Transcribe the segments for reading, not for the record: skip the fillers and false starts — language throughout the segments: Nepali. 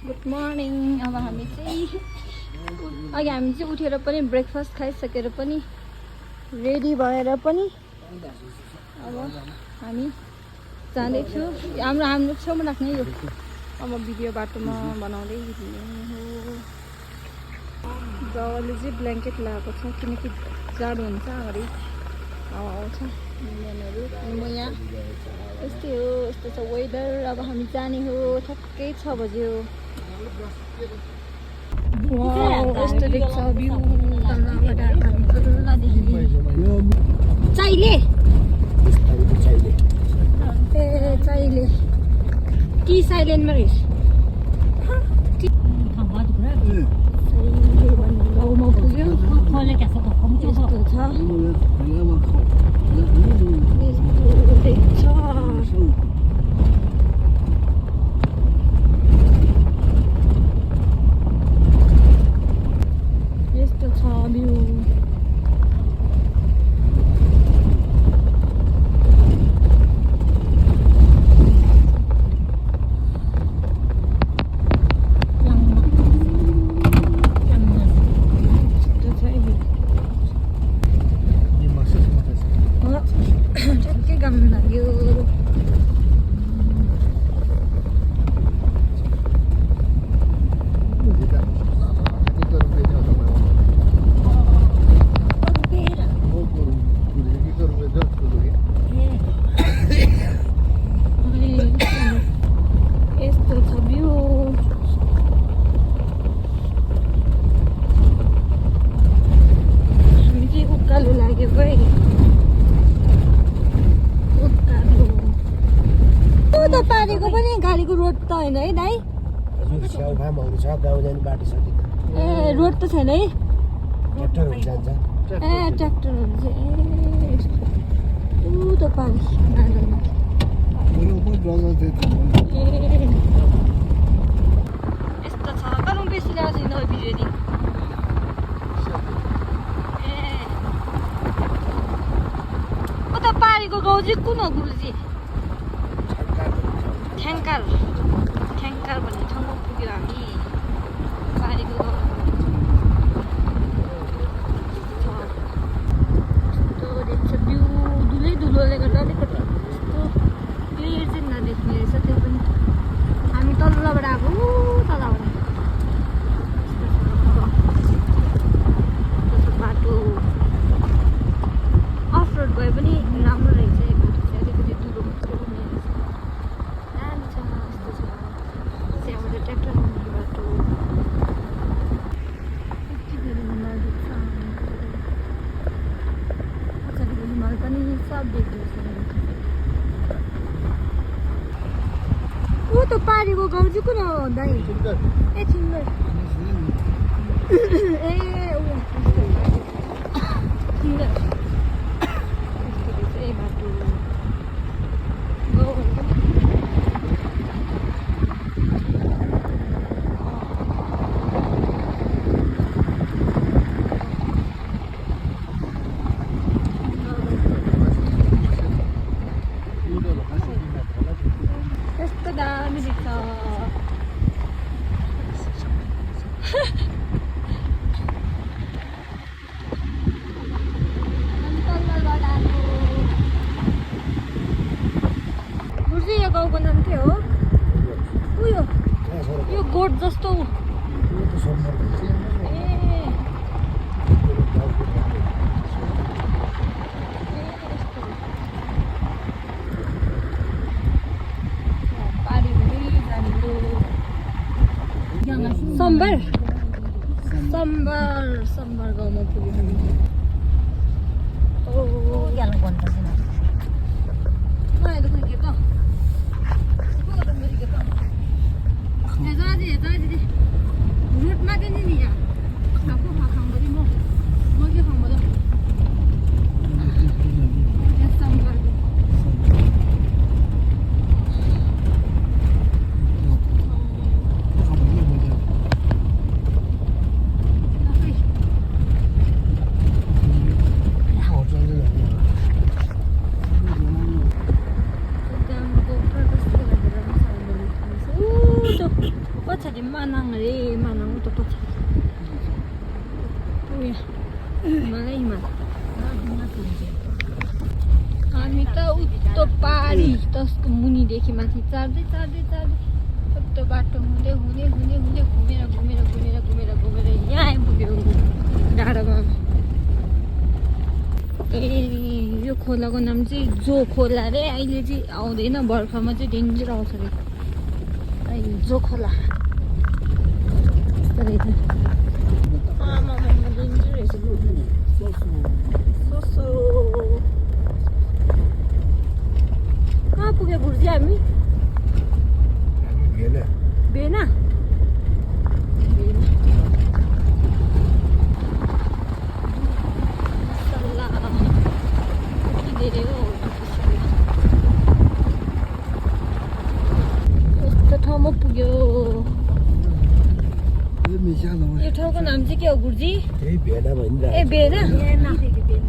Good morning. अब हामी चाहिँ अघि हामी चाहिँ उठेर पनि ब्रेकफास्ट खाइसकेर पनि रेडी भएर पनि अब हामी जाँदैछु। हाम्रो छेउमा राख्ने यो अब भिडियो बाटोमा बनाउँदै हिँड्ने हो। जवाले चाहिँ ब्ल्याङ्केट लगाएको छ किनकि जाडो हुन्छ, अगाडि हावा आउँछ बिहानहरू। अनि म यहाँ यस्तै हो, यस्तो छ वेदर। अब हामी जाने हो, ठ्याक्कै 6 बज्यो। यस्तो देख्छ भ्यू तलबाट चाइले ए चाइले टी साइलेन्टमा रहेछ। गाउँमा पुग्यो। यस्तो छ, यस्तो देख्छ। यस्तो छ भ्यू। ठ्याक्कै घाम लाग्यो। यस्तो छ भ्यू। हामी चाहिँ उकालो लागेको है, उता पारेको पनि गाडीको रोड त होइन है दाइ? ए रोड त छैन है? ए ट्र्याक्टरहरू चाहिँ उता पारि यस्तो छ। तर म बेसी ल्याएको छैन भिडियो। ए उता पारेको गाउँ चाहिँ कुन हो गुरुजी? ठ्याङ्कार भन्ने ठाउँमा पुग्यो हामी। पारेको गाउँ यस्तो देख्छ भ्यू। धुलोले गर्दा अलिकति यस्तो क्लियर चाहिँ नदेख्ने रहेछ। त्यो पनि हामी तलबाट आएको, तलबाट बाटो अफ रोड गए पनि राम्रो रहेछ। बाटो चाहिँ अलिकति धुलो मात्रै हुने रहेछ। दामी छ, यस्तो छ। त्यहाँबाट ट्र्याक्टर हुने बाटो। कति धेरै हिमाल देख्छ। पछाडिको हिमाल पनि सब देख्दैछ। ऊ त पारेको गाउँ चाहिँ कुन हो दाइ? ए छिन्गर। ए छिन्गर। यस्तो रहेछ ए बाटो। यस्तो दामी देख्छ। गुरुजी यो गाउँको नाम के हो? उयो यो गोठ जस्तो। सम्बर गाउँमा पुग्यो हामी। रुटमा चाहिँ नि यहाँ खाएको खाउँदै म के खाउँदै पछाडि मानाङ रे मानाङ त पछाडि उयो हिमालै हिमाल हामी त उत्तो पारी त्यसको मुनिदेखि माथि चढ्दै चढ्दै चढ्दै उत्तो बाटो हुँदै हुँदै हुँदै हुँदै घुमेर घुमेर घुमेर घुमेर घुमेर यहाँ आइपुग्यो डाँडामा ए यो खोलाको नाम चाहिँ जो खोला रे अहिले चाहिँ आउँदैन बर्खामा चाहिँ डेन्जर आउँछ रे जो खोला यस्तो रहेछ आमा डेन्जर रहेछ ससो कहाँ पुग्यो गुरुजी हामी बेना यस्तो ठाउँमा पुग्यो यो ठाउँको नाम चाहिँ के हो गुरुजी ए बेना बेना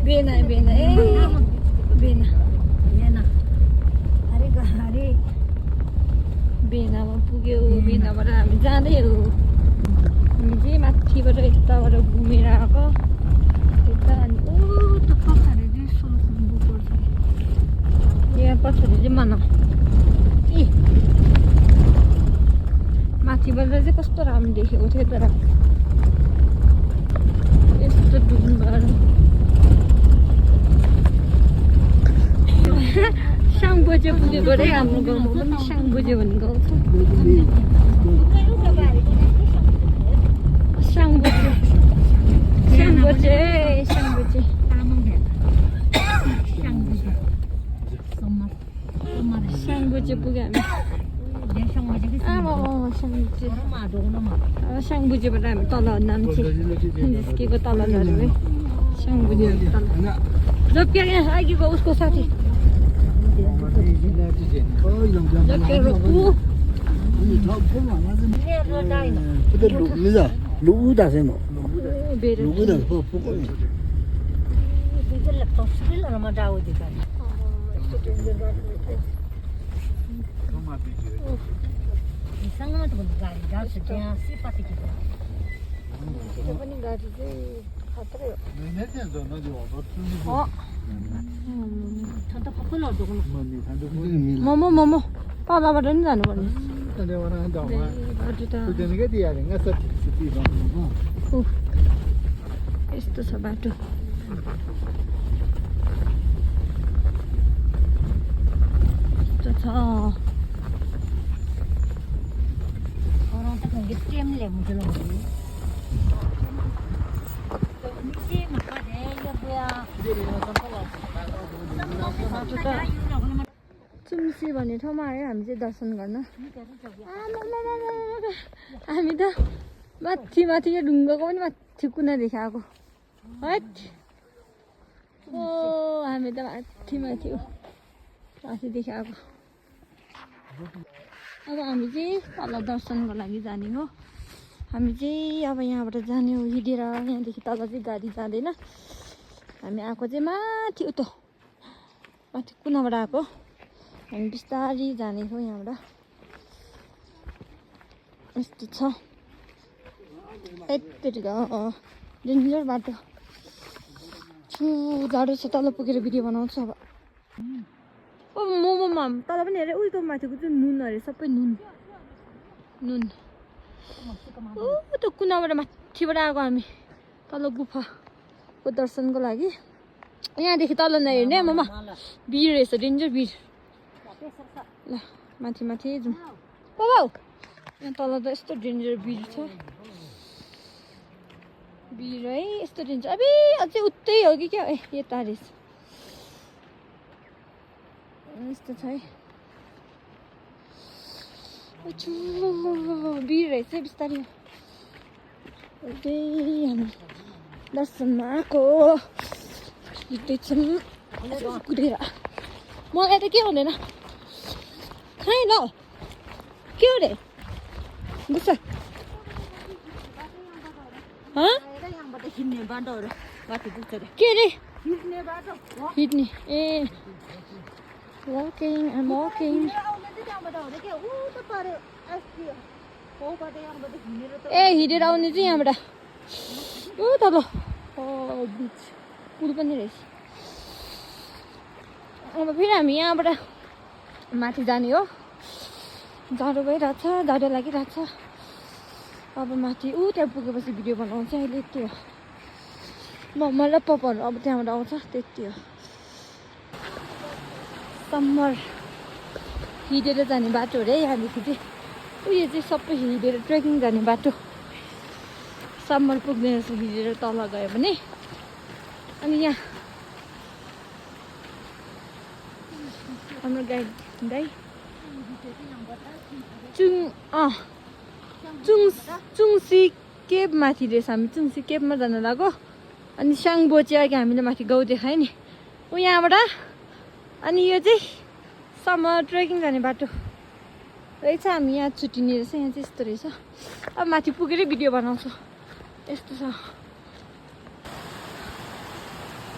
बेना बेना ए बेना बेनामा पुग्यो बेनाबाट हामी जाँदै हो हामी चाहिँ माथिबाट यताबाट घुमेर आएको यता अनि त पछाडि चाहिँ सोलुखुम्बु पर्छ यहाँ पछाडि चाहिँ मानाङ ए माथिबाट चाहिँ कस्तो राम्रो देखेको थियो तर यस्तो डुङ्गाहरू साङबोजे पुगेको रे हाम्रो गाउँमा पनि साङबोजे भन्ने गाउँ छ साङबोजे साङबोजे साङबोजे साङबोजे पुग्यो हामी आमा साङबोजे अब साङबोजेबाट हामी तल नाम्ची निस्केको तल झऱ्यो है साङबोजे तल जोपिया यहाँ अघिको उसको साथी मोमो मोमो तलबाट नि जानुपर्ने यस्तो छ बाटो यस्तो छ चुम्सी भन्ने ठाउँमा आयो हामी चाहिँ दर्शन गर्न हामी त माथि माथि यो ढुङ्गाको पनि माथि कुना देखाएको ओ हामी त माथि माथि माथि देखाएको अब हामी चाहिँ तल दर्शनको लागि जाने हो हामी चाहिँ अब यहाँबाट जाने हो हिँडेर यहाँदेखि तल चाहिँ गाडी जाँदैन हामी आएको चाहिँ माथि उतो माथि कुनाबाट आएको हामी बिस्तारी जाने हो यहाँबाट यस्तो छ यत्तिका डेन्जर बाटो जाडो छ तल पुगेर भिडियो बनाउँछु अब ओ मोमोमा तल पनि हेरेँ उयो माथिको चाहिँ नुन अरे सबै नुन नुन ऊ त्यो कुनाबाट माथिबाट आएको हामी तल गुफाको दर्शनको लागि यहाँदेखि तल नहेर्ने ममा भिड रहेछ डेन्जर भिड ल माथि माथि जाउँ बाबा यहाँ तल त यस्तो डेन्जर भिड छ भिड है यस्तो डेन्जर अबे अझै उतै हो कि क्या ए यता रहेछ यस्तो छ है भिड रहेछ बिस्तारै हामी दर्शनमा आएको हिँड्दैछौँ कुदेर मलाई त के हुँदैन खाएँ ल के हो रे बुझ्छ के रे हिँड्ने ए walking I'm walking ए हिँडेर आउने चाहिँ यहाँबाट ओ तल बिच पुल पनि रहेछ अब फेरि हामी यहाँबाट माथि जाने हो जाडो भइरहेछ जाडो लागिरहेछ अब माथि त्यहाँ पुगेपछि भिडियो बनाउँछ अहिले त्यो मम्मा र पपाहरू अब त्यहाँबाट आउँछ त्यति हो समर हिँडेर जाने बाटो रे यहाँदेखि चाहिँ उयो चाहिँ सबै हिँडेर ट्रेकिङ जाने बाटो समर पुग्ने रहेछ हिँडेर तल गयो भने अनि यहाँ हाम्रो गाइड दाइ चुङसी केब माथि रहेछ हामी चुङसी केबमा जान लाग्यो अनि साङबो चाहिँ अघि हामीले माथि गाउँ देखायो नि ऊ यहाँबाट अनि यो चाहिँ समर ट्रेकिङ जाने बाटो रहेछ हामी यहाँ छुट्टिने रहेछ यहाँ चाहिँ यस्तो रहेछ अब माथि पुगेरै भिडियो बनाउँछु यस्तो छ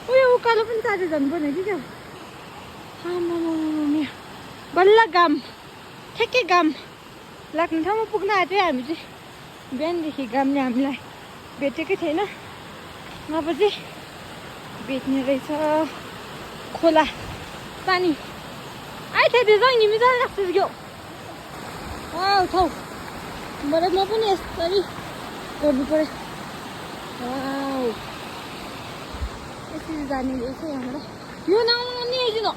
उयो उकालो पनि चाँडो जानुपर्ने कि क्या बल्ल घाम ठ्याक्कै घाम लाग्ने ठाउँमा पुग्न आँट्यो हामी चाहिँ बिहानदेखि घामले हामीलाई भेटेकै थिएन अब चाहिँ भेट्ने रहेछ खोला पानी आइथ्यो त्यो चाहिँ निमी जान लाग्छ क्या ठाउँ भरे म पनि यसरी गर्नु पर्यो यसरी जाने रहेछ यहाँबाट यो नआउनु नि आइदिनु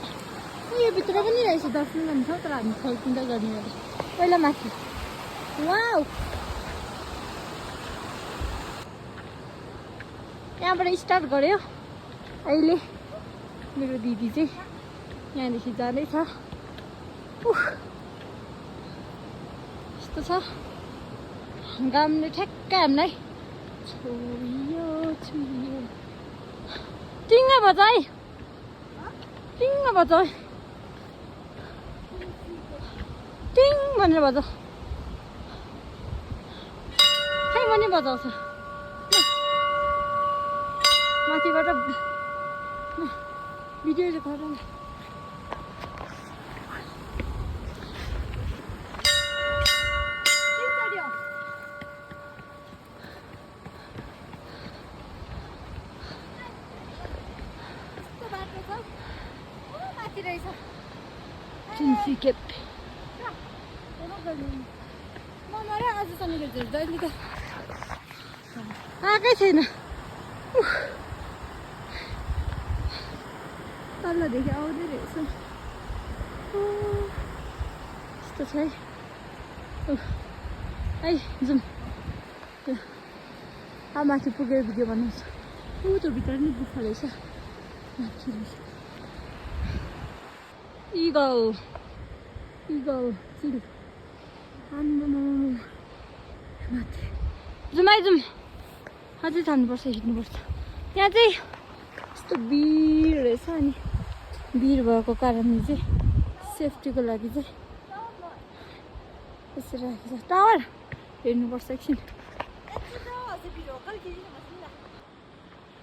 यो भित्र पनि रहेछ दर्शन गर्नु छ तर हामी फर्किँदा गर्ने हो पहिला माथि यहाँबाट स्टार्ट गऱ्यो अहिले मेरो दिदी चाहिँ यहाँदेखि जाँदैछ यस्तो छ घामले ठ्याक्कै हामीलाई छोयो टिङ्ग बजाइ टिङ भनेर बजाउ खै पनि बजाउँछ माथिबाट भिडियो रेकर्ड चुङसी केप आजसम्म आएकै छैन तलदेखि आउँदै रहेछ यस्तो छ है जाउँ अब माथि पुगेर भिडियो बनाउँछ त्यो भित्र नि गुफा रहेछ माथि रहेछ इगल चिल माथि जाउँ अझै जानुपर्छ हिँड्नुपर्छ यहाँ चाहिँ यस्तो भिड रहेछ अनि भिड भएको कारणले चाहिँ सेफ्टीको लागि चाहिँ यसरी राखेको छ टावर हेर्नुपर्छ एकछिन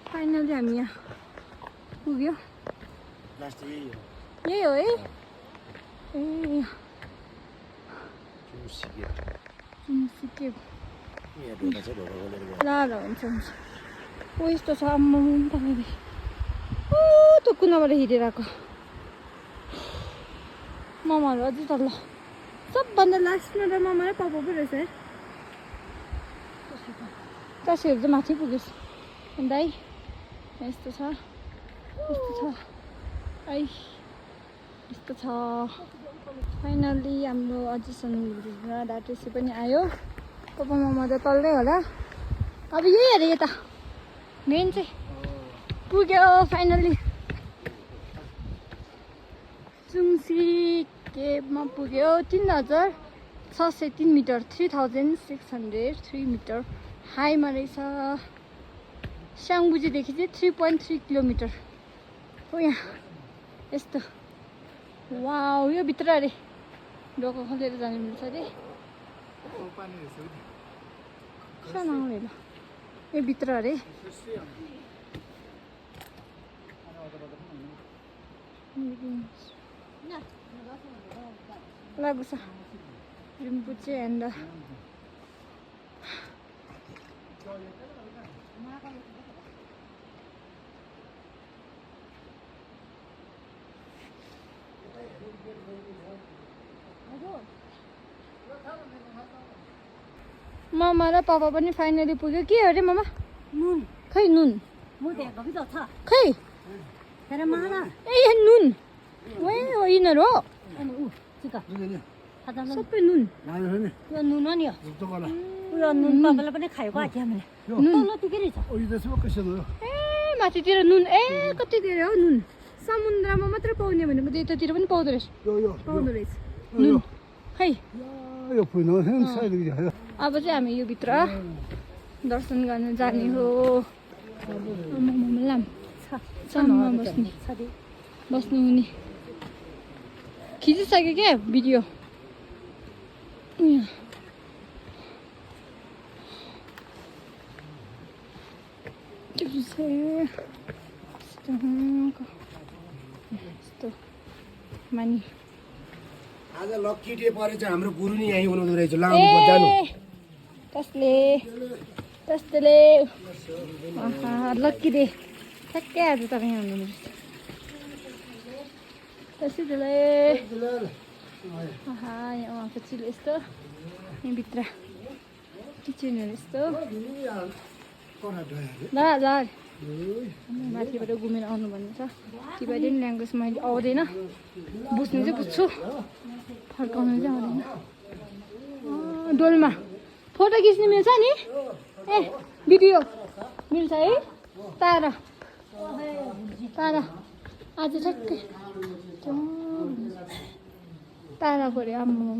फाइनली हामी यहाँ पुग्यो यही हो है ए सिक्यो ल हुन्छ ओ यस्तो छ आम्मा तपाईँले ओ त्यो कुनाबाट हिँडेर आएको मामाहरू अझै तल सबभन्दा लास्टमा त मामा र पापा पो रहेछ है तस्वीरहरू चाहिँ माथि पुगेछ अन्त है यस्तो छ यस्तो छ फाइनल्ली हाम्रो अझैसम्म डाटेसी पनि आयो पप्पा मामा त तल्लै होला अब यही हेरेँ यता मेन चाहिँ पुग्यो फाइनल्ली चुङसी केबमा पुग्यो 3603 मिटर 3603 मिटर हाईमा रहेछ स्याङबुजीदेखि चाहिँ 3.3 किलोमिटर हो यहाँ यस्तो वाउ यो भित्र अरे ढोका खोलेर जाने मिल्छ अरे सानो ल यो भित्र अरे लाग्छ रिम्पुचे एन्ड ममा र पापा पनि फाइनली पुग्यो के अरे ममा नुन खै नुन म देखाएको पो त छ खै तर माला ए नुन ओ यिनीहरू हो अनि ऊ चिका खाजा सबै नुन यो नुन हो नि उयो नुन पापालाई पनि खाएको आँट्यो मैले नुन त के रहेछ ए माथितिर नुन ए कति धेरै हो नुन समुद्रमा मात्र पाउने भनेको यतातिर पनि पाउँदो रहेछ पाउँदो रहेछ नुन खै अब चाहिँ हामी यो भित्र दर्शन गर्न जाने हो लाम छाममा बस्नु हुने खिचिसक्यो क्या भिडियो यस्तो मानि आज लक्की डे परेछ हाम्रो गुरु नि यहीँ हुनुहुँदो रहेछ लानु जानु त्यसले लक्की डे ठ्याक्कै आज तपाईँ हुनुहुँदो रहेछ त्यसैले यहाँ उहाँको चिल यस्तो यहाँभित्र किचनहरू यस्तो माथिबाट घुमेर आउनु भन्ने छ तिब्बतियन ल्याङ्ग्वेज मैले आउँदैन बुझ्नु चाहिँ बुझ्छु फर्काउनु चाहिँ आउँदैन डोलमा फोटो खिच्नु मिल्छ नि ए भिडियो मिल्छ है तारा तारा आज ठ्याक्कै तारा पऱ्यो आम्मा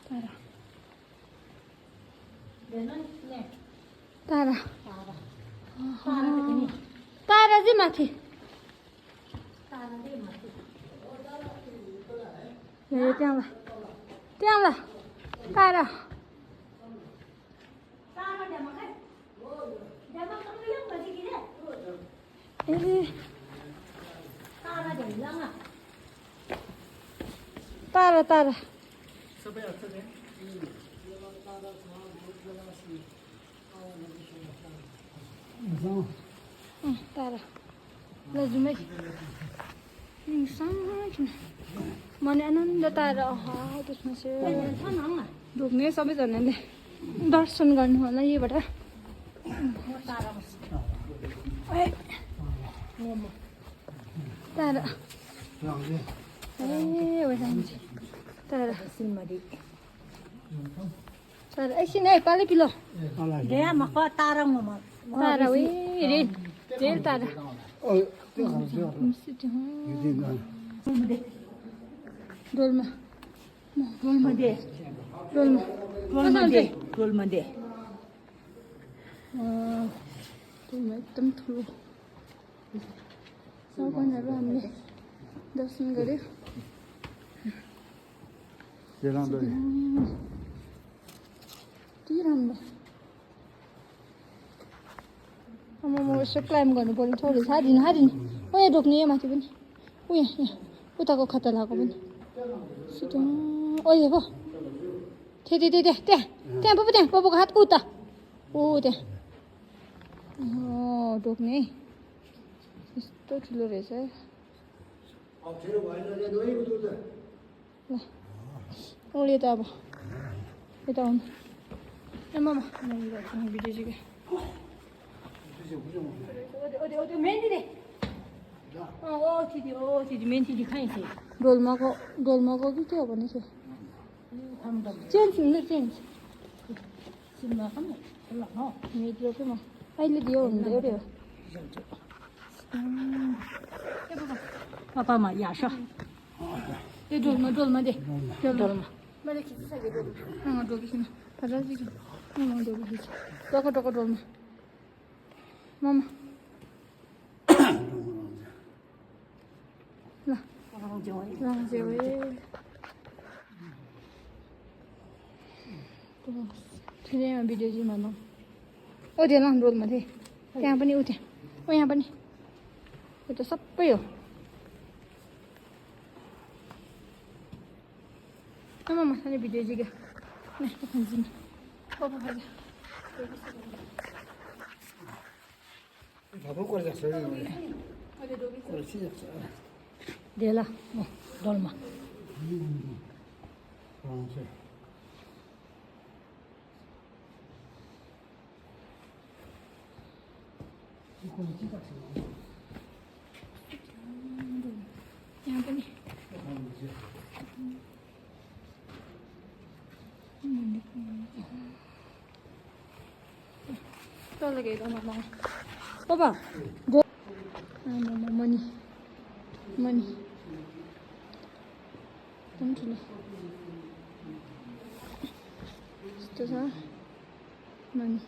तारा तारा तारा चाहिँ माथि त्यहाँबाट त्यहाँबाट तारा ए तारा तारा तारा ल जुमै मने आनन्द तारा त्यसमा चाहिँ ढोक्ने सबैजनाले दर्शन गर्नु होला यहीबाट तारा ए तारा तारा एकछिन है पालै पिलो तारा तारा उयो रेल रेल तारा डोलमा डोलमा दे डोलमा डोलमा दे डोलमा दे डोलमा एकदम ठुलो सागवानहरू हामीले दर्शन गऱ्यो कति राम्रो अब म यसो क्लाइम्ब गर्नु पर्ने थोरै हारिनु हारिनु ओ यहाँ ढोक्ने यहाँ माथि पनि ऊ यहाँ उताको खतरा लगाएको पनि ओ यहाँ पो त्यहाँ त्यहाँ पो त्यहाँ पपोको हातको उता ओ त्यहाँ ढोक्ने है यस्तो ठुलो रहेछ है ल उसले त अब यता आउनु ए मामा भिडियो चाहिँ मेहन्दी दे मेहन्दी खाएँ डोलमाको कि के हो भने चाहिँ चेन्ज हुनु चेन्ज मिडियो चाहिँ म अहिले दियो हुँदै अरे हो पापामा यहाँ छ त्यो डोलमा दे डोलमा मैले खिचिसकेँ डोलमा डोकिसिन डोकी टको डोलमा मामा ल ठुलोमा भिडियो चाहिँ मामा ओ त्यो ल डोलमा थिएँ त्यहाँ पनि ऊ त्यहाँ ओ यहाँ पनि यो त सबै हो मामा सानो भिडियो चाहिँ दे ल डोलमा यहाँ पनि तल गएर बाबा मनी मनी पनि ठुलो यस्तो छ मनी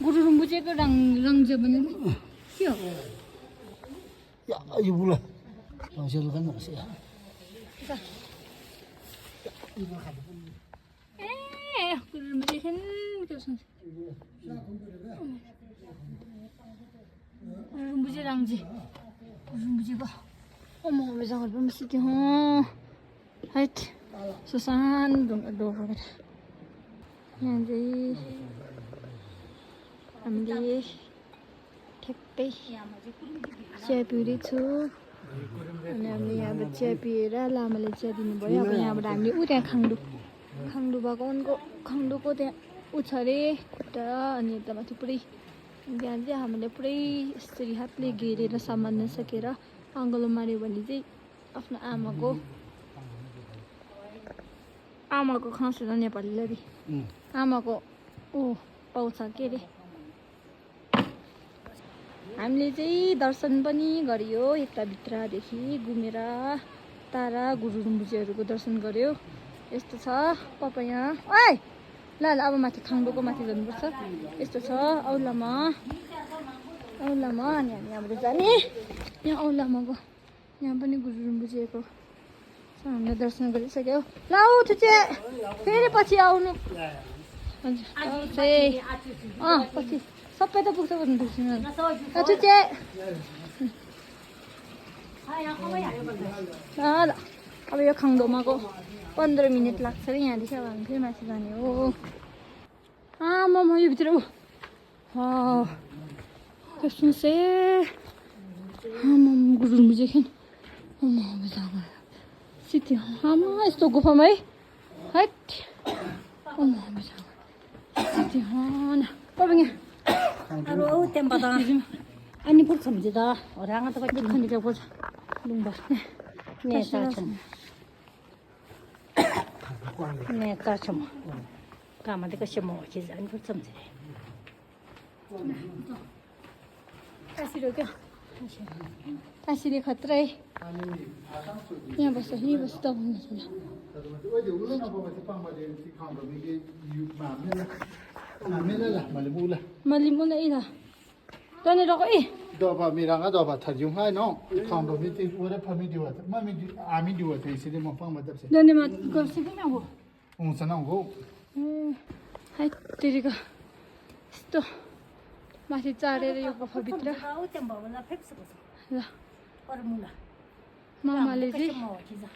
गुरुरुङ बुझेको रङ छ भने के हो Ya, ayo pula. Masih lu kan masih ya. गुरुरुङ बुझेको गुरुरुङ बुझे रङ चाहिँ गुरुरुङ बुझेको म जङ्गल पनि बसिदियो हैट सो सानो ढोका यहाँ चाहिँ हामीले ठ्याक्कै चिया पिउँदैछु अनि हामीले यहाँबाट चिया पिएर लामाले चिया दिनुभयो अब यहाँबाट हामीले ऊ त्यहाँ खाङ्डु भएको खाङ्डुको त्यहाँ ऊ छ अरे खुट्टा अनि यता माथि पुरै त्यहाँ चाहिँ हामीले पुरै यसरी हातले घेरेर सामान सकेर अङ्गलो माऱ्यो भने चाहिँ आफ्नो आमाको खास हो नेपालीले आमाको पाउँछ के अरे हामीले चाहिँ दर्शन पनि गरियो यता भित्रदेखि घुमेर तारा गुरुरुङ बुझेहरूको दर्शन गर्यो यस्तो छ पापा यहाँ ओइ ल अब माथि खाङ्डोको माथि जानुपर्छ यस्तो छ औलामा अनि हामी यहाँबाट जाने यहाँ औलामाको यहाँ पनि गुरुरुङ बुझेको हामीले दर्शन गरिसक्यो ल थुचे फेरि पछि आउनु हजुर पछि सबै त पुग्छ भन्नु पुग्छौँ थुचे ल अब यो खाङ्डोमाको 15 मिनट लाग्छ अरे यहाँदेखि अब हामी फेरि माथि जाने हो यो भित्र सुनसे गुरुरुङ बुझेको सिटी आमा यस्तो गुफामा है हैट सिटी अरू औ त्यहाँबाट अनि पुग्छ भने त हराङ त कति खनिका बोझ लुम्बा नेता छ म कामले कसे मोची जानी पुग्छ म्हणजे काशीरो क्या काशीले खतरा है यहाँ बस्छ यहीँ बस्छ भन्नु छैन मैले मलाई ल तने रको ए Doba miranga doba thajung hai no khang do miti ore phami diwa ma mi ami diwa te isi de ma pang ma dabse धन्यवाद गर्छ कि अब un sana go हाइ तेरिका यस्तो माथि चढेर यो गुफाभित्र औ त्यहाँ भवनलाई फेक्सको छ ल फर्मुला मामाले कसे चाहिँ मोची जा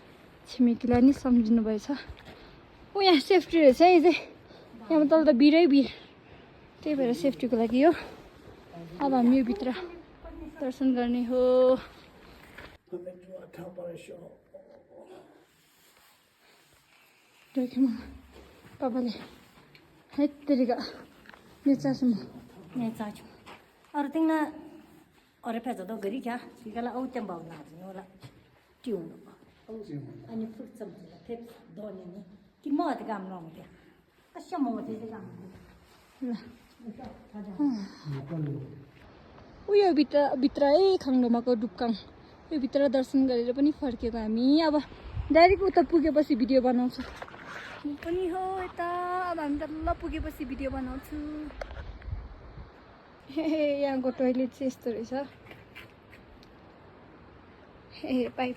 छिमेकीलाई नि सम्झिनु भएछ ऊ यहाँ सेफ्टी रहेछ है चाहिँ यहाँ तल त भिरै भिर त्यही भएर सेफ्टीको लागि हो अब हामी यो भित्र दर्शन गर्ने हो पापाले है तेरिका नेचाछु म नेता छ अरू तिङना अरे फेज त गरी क्या सिकाला औ त्यहाँ भवनला हाजिनु होला त्यो अनि पुग्छ भने फेक्स दोने नि कि म त काम नहुँ त्यहाँ कसे मोची चाहिँ काम ल उयो भित्र है खाङ्डोमाको डुक्काङ यो भित्र दर्शन गरेर पनि फर्केको हामी अब डाइरेक्ट उता पुगेपछि भिडियो बनाउँछु म पनि हो यता अब हामी तल पुगेपछि भिडियो बनाउँछु यहाँको टोइलेट चाहिँ यस्तो रहेछ पाइप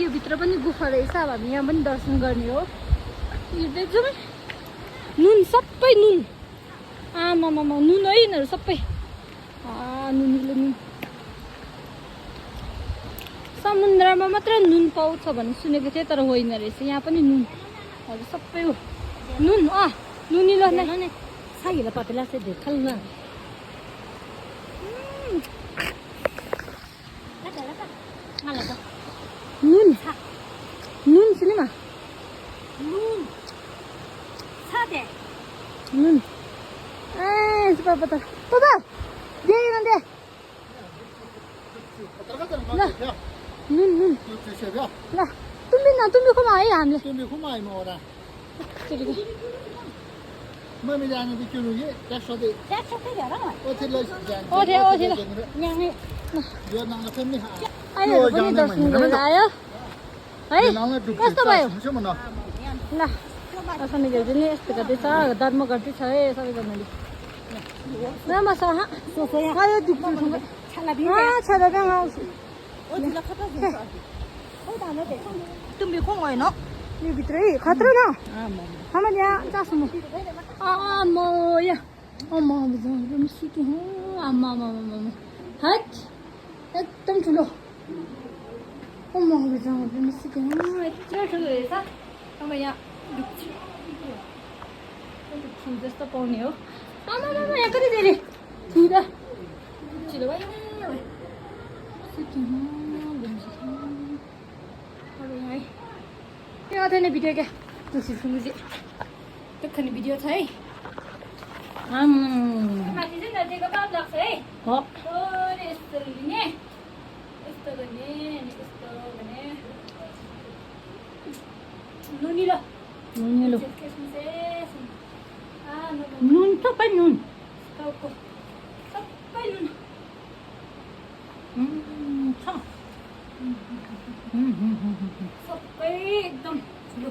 यो भित्र पनि गुफा रहेछ अब हामी यहाँ पनि दर्शन गर्ने हो हिँड्दै जाउँ नुन सबै नुन आमामा नुन है यिनीहरू सबै नुनिलो नुन समुद्रमा मात्र नुन पाउँछ भन्ने सुनेको थिएँ तर होइन रहेछ यहाँ पनि नुन हजुर सबै हो नुन नुनिलो नै सागिला पापेला चाहिँ धेरै खाल्नु 알았어. 눈 슬리마. 눈. 사대. 눈. 에이, 스파바다. 봐봐. 내리는데. 들어가잖아. 야, 눈. 이거 드셔야. 나. tumbi koma ai हामीले. 좀 후마이 먹어라. 저리가. 머미 자는 비키누기 약속이. 약속해라. 어디로 어디. 그냥 요 나가 팬미 하. 아유, पनि दर्शन गरेर आयो है कस्तो भयो 하셔면 ल असमी देउजूले यस्तो गर्दैछ धर्म गर्दैछ है सबैजनाले राम्रोसँग आयो दुख्छुसँग छालाबिन आउँछु तुम्ही कोण आहे ना यो भित्रै खतरा न हाम्रो यहाँ जासु म आम्मा या अम्मा सिटी हो आम्मा हट एकदम ठुलो अम्मा सिटी हो यत्रो ठुलो रहेछ अब यहाँ दुख्छु जस्तो पाउने हो आमा यहाँ कति धेरै ठुलो ठुलो भयो सिटी हो अब यहाँ यहाँ थिएन भिडियो क्या खुसी सुन्नु चाहिँ भिडियो छ है माथि चाहिँ नदीको पाप लाग्छ है यस्तो लिने यस्तो गर्ने अनि यस्तो गर्ने नुनिलो नुन सबै नुन टाउको सबै नुन छ सबै एकदम ठुलो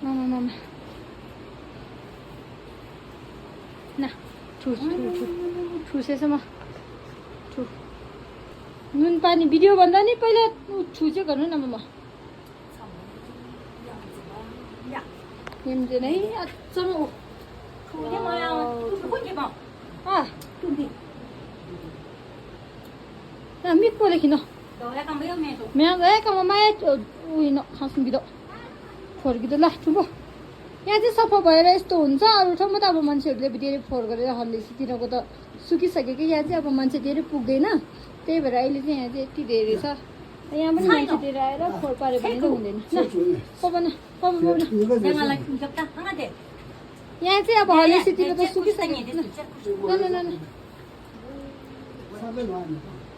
मामा न ठुसेछ म नुन पानी भिडियो भन्दा नि पहिला छुचे गर्नु न म 냄새 này 아점 그게 뭐야 그게 뭐 아 तुम्ही 나 믿고 레키노 너 약간 매운매도 मैं गए कमाए उयो न खासुम बिदो फर्किँदो ल ठुलो यहाँ चाहिँ सफा भएर यस्तो हुन्छ अरू ठाउँमा त अब मान्छेहरूले धेरै फोहोर गरेर हल्लेसीतिरको त सुकिसक्यो कि यहाँ चाहिँ अब मान्छे धेरै पुग्दैन त्यही भएर अहिले चाहिँ यहाँ चाहिँ यति धेरै छ यहाँ पनि मान्छे धेरै आएर फोहोर पाऱ्यो भने त हुँदैन पवन 내가 겹다 하나대 यहाँ चाहिँ अब हल्लेसीतिर त सुकिसक्यो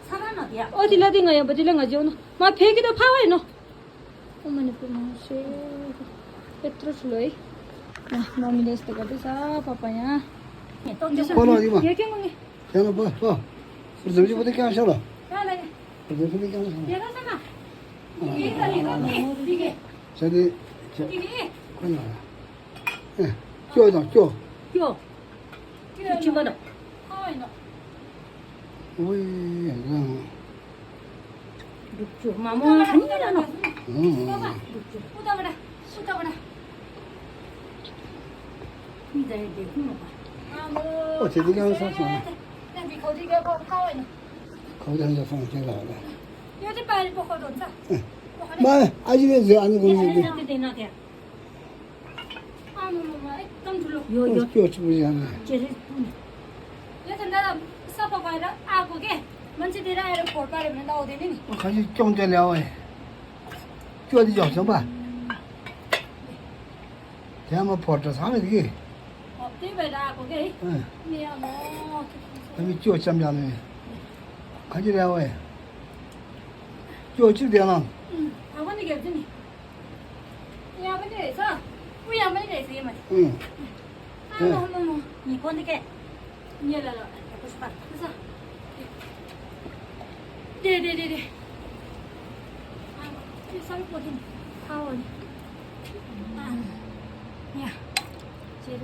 사람 어디야 어디 라딩가 야 어디 랑가 지오노 마 베기도 파와이 노 어머니 पुमासे यत्रो ठुलो है मम्मीले यस्तो गर्दैछ पापा यहाँ बोलो दिमा यो के मम्मी चलो बो प्रदीप जी बोले क्या चलो ला ला प्रदीप जी क्या ये ना समा ये दिगे चलिए दिगे कौन आ रहा क्यों 요 집어넣어 파와이 노 오이 육주 마모 한이라노 우다버라 미자에 대 후노가 어떻게 하면서 나 거기가 파와이 노 거기 앉아서 제가 알아 요즘 빨리 먹어도 자 마 아직은 저 아는 거지 되나게 아무마 एकदम ठुलो 요요 क्यों चुप जाना 제일 यो त दादा सफा भएर आएको के मान्छे धेरै आएर फोहोर पाऱ्यो भने त आउँदैन नि खाली 좀 전에 와요 껴지 좀 봐. 대한민국 포트 사는 게 त्यही भएर आएको के है 응. मियामो हामी त्यो चम्जाने खाली ल्याओ त्यो चाहिँ देन अब पनि घेर्छु नि यहाँ पनि रहेछ उहाँ पनि रहेछ यो माथि 응. आमामामा 이번에 यहाँ ल पुष्पा दे यो सबै पोखिन् खाऊ नि यहाँ 제일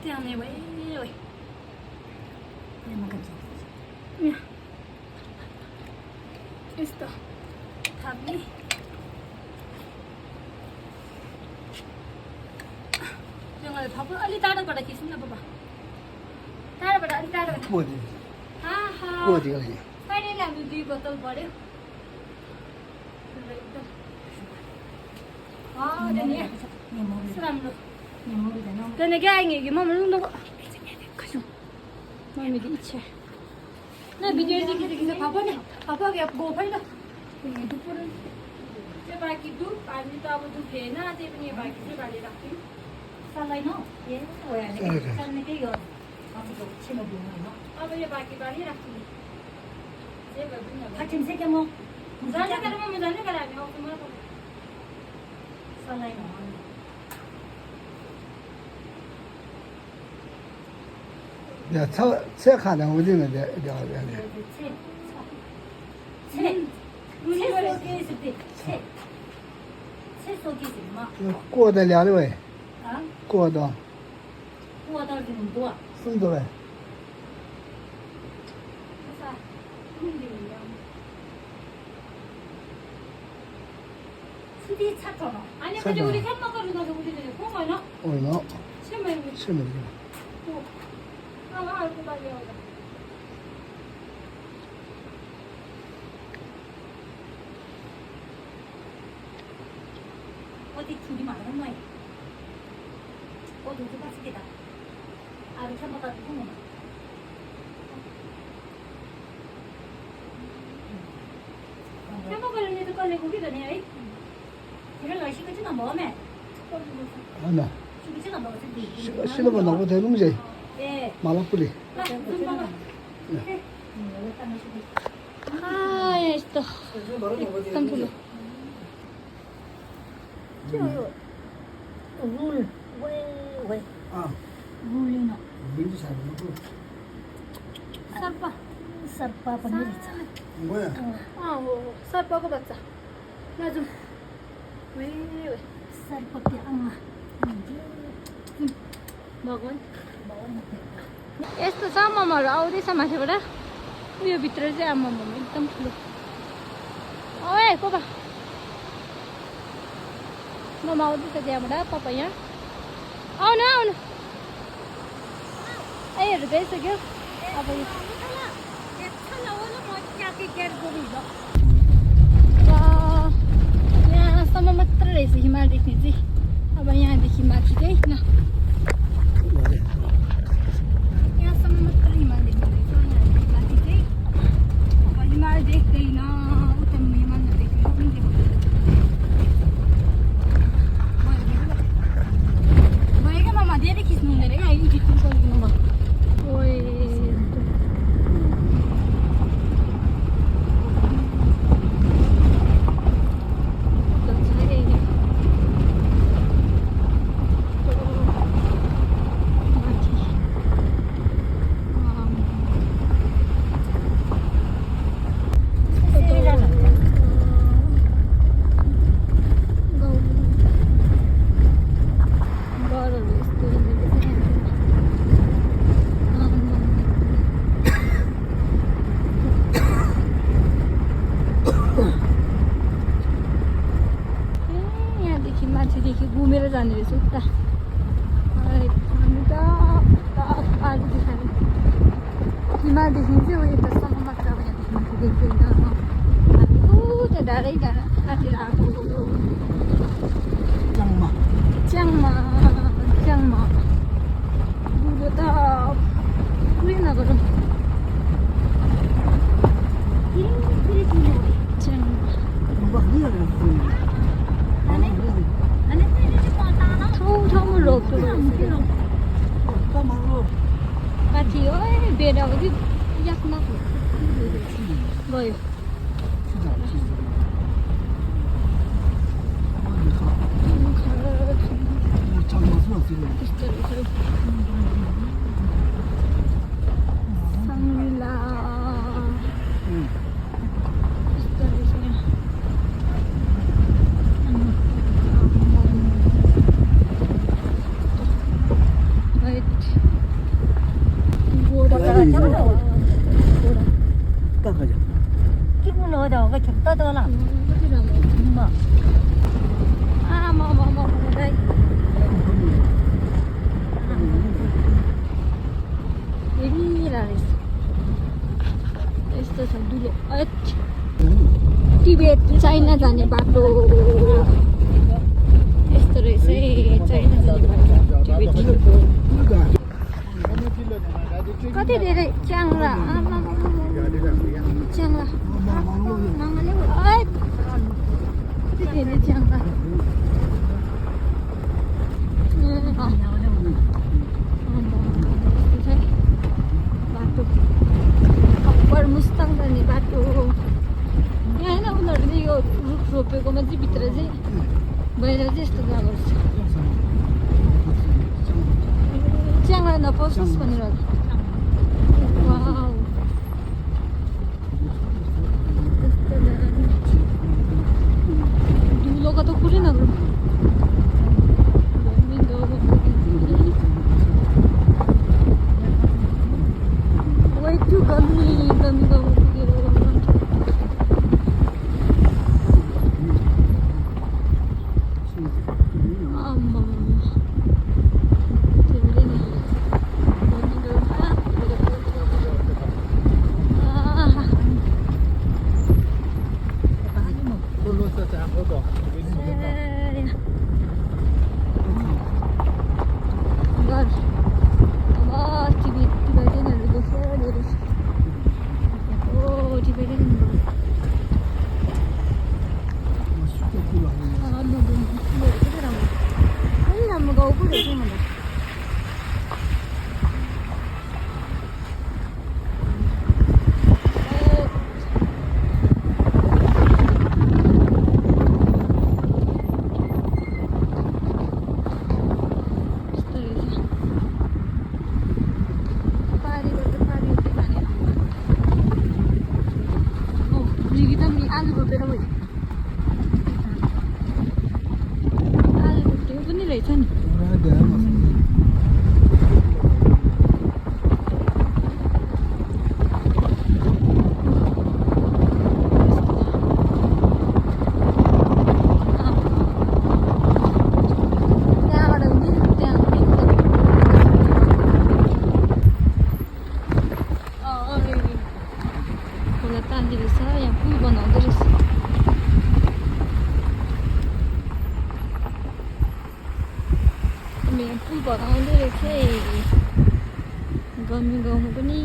त्यहाँ आउने भयो 내가 यहाँ यस्तो थाप्ने जङ्गल थप अलि टाढोबाट खिच्नु न बाबा टाढोबाट अलि टाढोबाट 뭐지? आहा 어디가 해? फाइनली हाम्रो 2 बोतल पऱ्यो एकदम धनिया राम्रो त्यहाँदेखि आएंगे कि मम्मी लोग मम्मी की इच्छा न ना भिडियो देखिसकेको छ पापा नि पापा के गो पहिला त्यो बाँकी दुध हामी त अब दुध हेर्न त्यही पनि यो बाँकी चाहिँ बाँडी राख्थ्यौँ सालाई न ए ओया चल्ने त्यही हो अब छिनो बुङ हैन अब यो बाँकी बाँडी राख्थ्यौँ जे भए पनि अब फाटिम से के म जाने गरेर म जाने गरेर हामी आउँछु मलाई सालाई न 야, 차 가는 우리는 내가过得了的喂，过得送的喂， 아니 근데 우리 햄버거를 가서 우리는 공원어? 얼마? 치면 치면 아 알고 빨리 오자 어디 둘이 많은 거야 어디 좀 빠지겠다 아 이렇게 한번 가지고 뭐 햄버거를 해도 꺼내고 오기 전에 아이 이런 거 시키지나 뭐매 하나. 시키지나 뭐 어떻게 싫어봐 나고 되는 거지. 예 말아뿌리. 아 예스다 एकदम ठुलो 룰 왜 अँ 룰이나 बिन्ती सार्नु सर्पा सर्पा पनि रहेछ गयो हो सर्पको बच्चा नाजु वे सर्प के आमा भगवान् यस्तो छ आमामाहरू आउँदैछ माथिबाट उयो भित्र चाहिँ आमामा एकदम ठुलो ओए कोपा ममा आउँदैछ त्यहाँबाट पापा यहाँ आउनु आउनु आइहरू गइसक्यो अब यो यहाँसम्म मात्र रहेछ हिमाल देख्ने चाहिँ अब यहाँदेखि माथि चाहिँ न यहाँसम्म मात्र हिमाल देख्ने रहेछ यहाँदेखि माथि चाहिँ अब हिमाल देख्दैन उता हिमाल नदेख्ने पनि भयो क्या मामा धेरै खिच्नु हुँदैन क्या अहिले खिच्नु सकिनु भयो ओए माथिदेखि घुमेर जाने रहेछ उता हामी त पारिदेखि हामी हिमालदेखि चाहिँ उयो यतासम्म मात्र अब यहाँदेखि माथि देख्दैन हामी उता डाँडै डाँडा काटेर आएको च्याङमा च्याङमा च्याङमा बुढो त उयो नगरौँ ठाउँमा रोक्छ माथि हो बेड अब कि याकमा गयो त्यस्तो रहेछ सङ्ग्रिला त्यस्तो रहेछ cái chúng ta đó là mà đây ini lah यस्तो छ दुलो टिबेट चाइना जाने बाटो यस्तो रहेछ है चाइना जाने बाटो टिबेट कति धेरै च्याङ्रा बाटो अप्पर मुस्ताङ जाने बाटो यहाँ होइन उनीहरूले यो रुख रोपेकोमा चाहिँ भित्र चाहिँ बाहिर चाहिँ यस्तो जग्गाहरू छ च्याङ्ला नपसोस् भनेर वाउ कस्तो दामी धुलोको त कुरै नगरौँ way too gummy पुगेर आम्मा त्यसले नै घर अब टिबेटनहरू देख्छ धेरै ओ टिबेटन राम्रो गाउँ पो रहेछ मलाई आलु रोपेर भयो आलु रोप्यो पनि रहेछ नि तान्दी रहेछ यहाँ पुल बनाउँदो रहेछ यहाँ पुल बनाउँदो रहेछ गमी गाउँमा पनि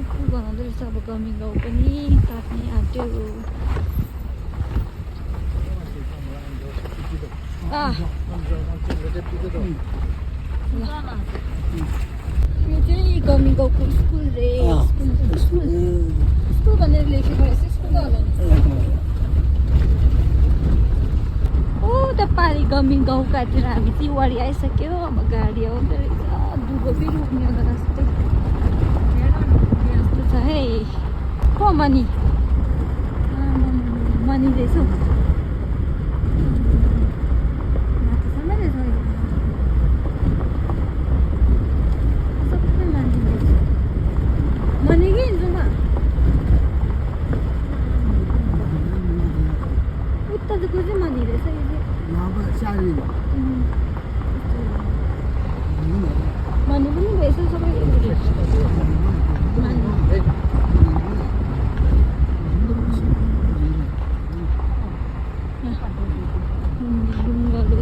पुल बनाउँदो रहेछ अब गमी गाउँ पनि काट्ने आँट्यो यो चाहिँ गमी गाउँको स्कुल रे स्कुल भनेर लेखेको रहेछ स्कुल होला ओ त पारी गमी गाउँ काटेर हामी चाहिँ वारी आइसक्यो अब गाडी आउँदो रहेछ दुगो फेरि उठ्ने होला जस्तै यस्तो छ है को मनी मनी रहेछ हौ माथिसम्म रहेछ सबै मानी रहेछ मनी कि हिँड्छौँ उत्ताको चाहिँ मनी रहेछ मनी पनि रहेछ सबै ढुङ्गाहरू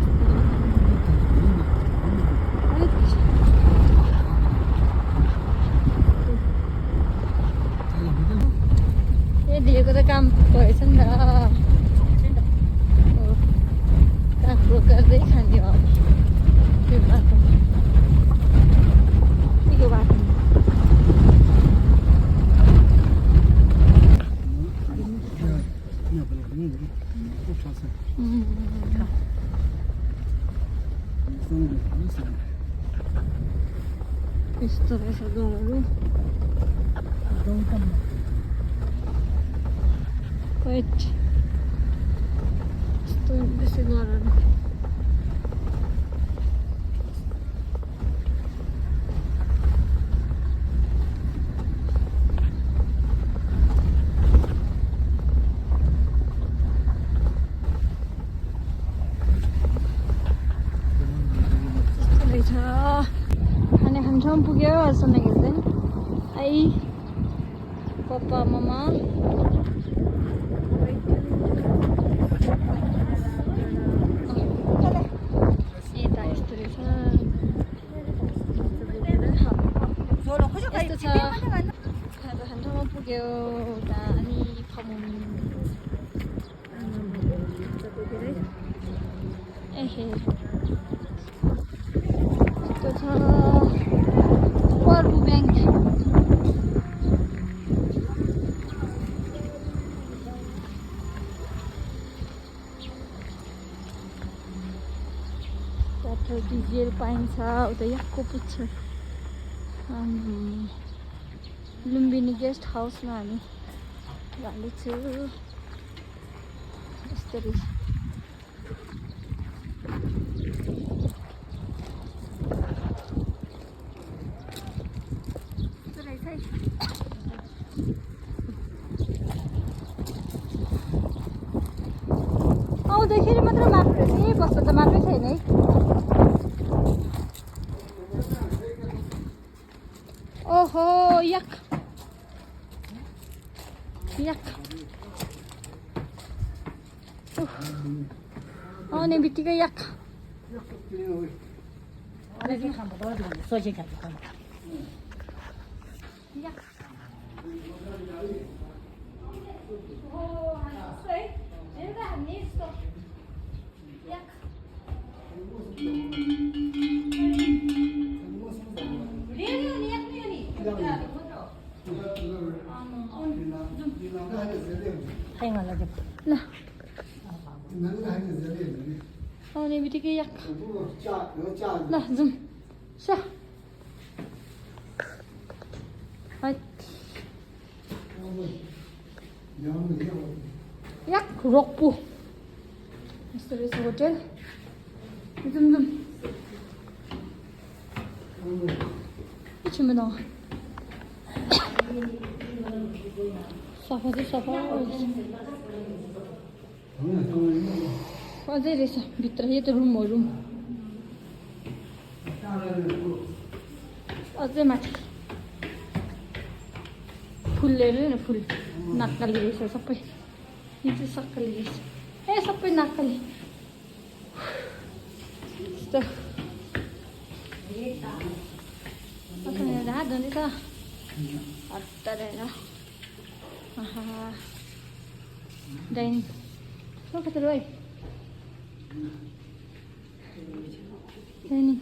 ए दिएको त काम भएछ नि त काँक्रो गर्दै खाने हो त्यो बाटोमा त्यो बाटोमा यस्तो रहेछ गाउँहरू वेट यस्तो बेसी घरहरू खाने खान्छौँ पुग्यो सोनागिरी चाहिँ आई पप्पा मम्मा यता यस्तो रहेछ यस्तो छ खाजा खान्छौँ पुग्यो अनि खमाउनु एहे यस्तो छ पर्बु ब्याङ्क पेट्रोल डिजेल पाइन्छ उता यहाँको पुग्छ लुम्बिनी गेस्ट हाउसमा हामी जाँदैछु यस्तो रहेछ आउँदाखेरि मात्र मात्र रहेछ है बस्दा त मात्रै छैन है ओहो यक यक आउने बित्तिकै यक सोचे खाएको यक ल आउने बित्तिकै यक ल जाउँ स यक रोक्पु यस्तो रहेछ होटेल जाउँ जाउँ एकछिनमा सफा चाहिँ सफा अझै रहेछ भित्र यो त रुम हो रुम अझै माथि फुलले न फुल नाक्काली रहेछ सबै यो चाहिँ सक्कली रहेछ ए सबै नाक्काली यस्तो हात धुने त हतारेर डाइनिङ कता है डाइनिङ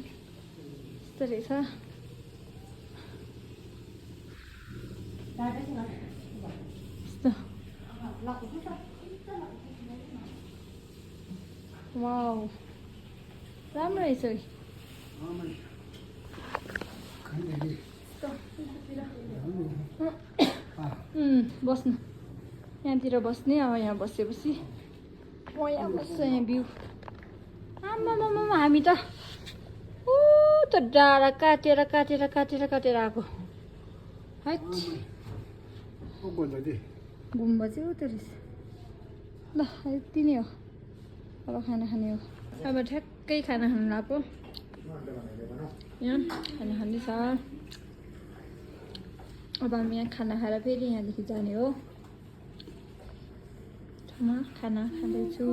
यस्तो रहेछ यस्तो वाउ राम्रो रहेछ बस्नु यहाँतिर बस्ने अब यहाँ बसेपछि म यहाँ बस्छु यहाँ भ्यू आम्मामामा हामी त ऊ त डाँडा काटेर काटेर काटेर काटेर आएको है गुम्बा चाहिँ उता रहेछ ल यति नै हो अब खाना खाने हो अब ठ्याक्कै खाना खानु लाग्यो यहाँ खाना खाँदैछ अब हामी यहाँ खाना खाएर फेरि यहाँदेखि जाने हो म खाना खाँदैछु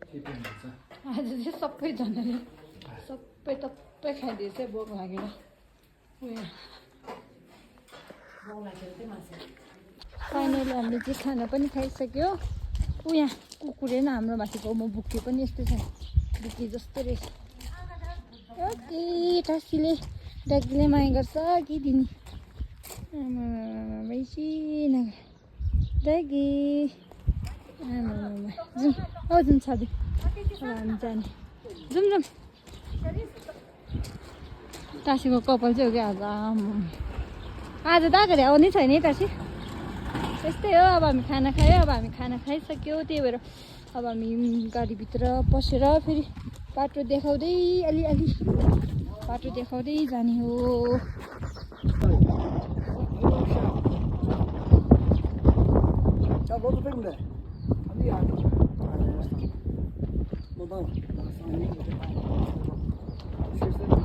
आज चाहिँ सबैजनाले सबै खाइदिएछ भोक लागेर फाइनली हामीले चाहिँ खाना पनि खाइसक्यो ऊ यहाँ कुकुर होइन हाम्रो माथिको म बुक्यो पनि यस्तै छ बुक्की जस्तै रहेछ ओके टासीले डाकीले माया गर्छ कि दिने आमा डाकी जाउँ जाउँ साथी अब हामी जाने जाउँ टासीको कपाल चाहिँ हो क्या आज दागहरू आउने छैन है टासी त्यस्तै हो अब हामी खाना खायो अब हामी खाना खाइसक्यो त्यही भएर अब हामी गाडीभित्र पसेर फेरि बाटो देखाउँदै अलि बाटो देखाउँदै जाने हो म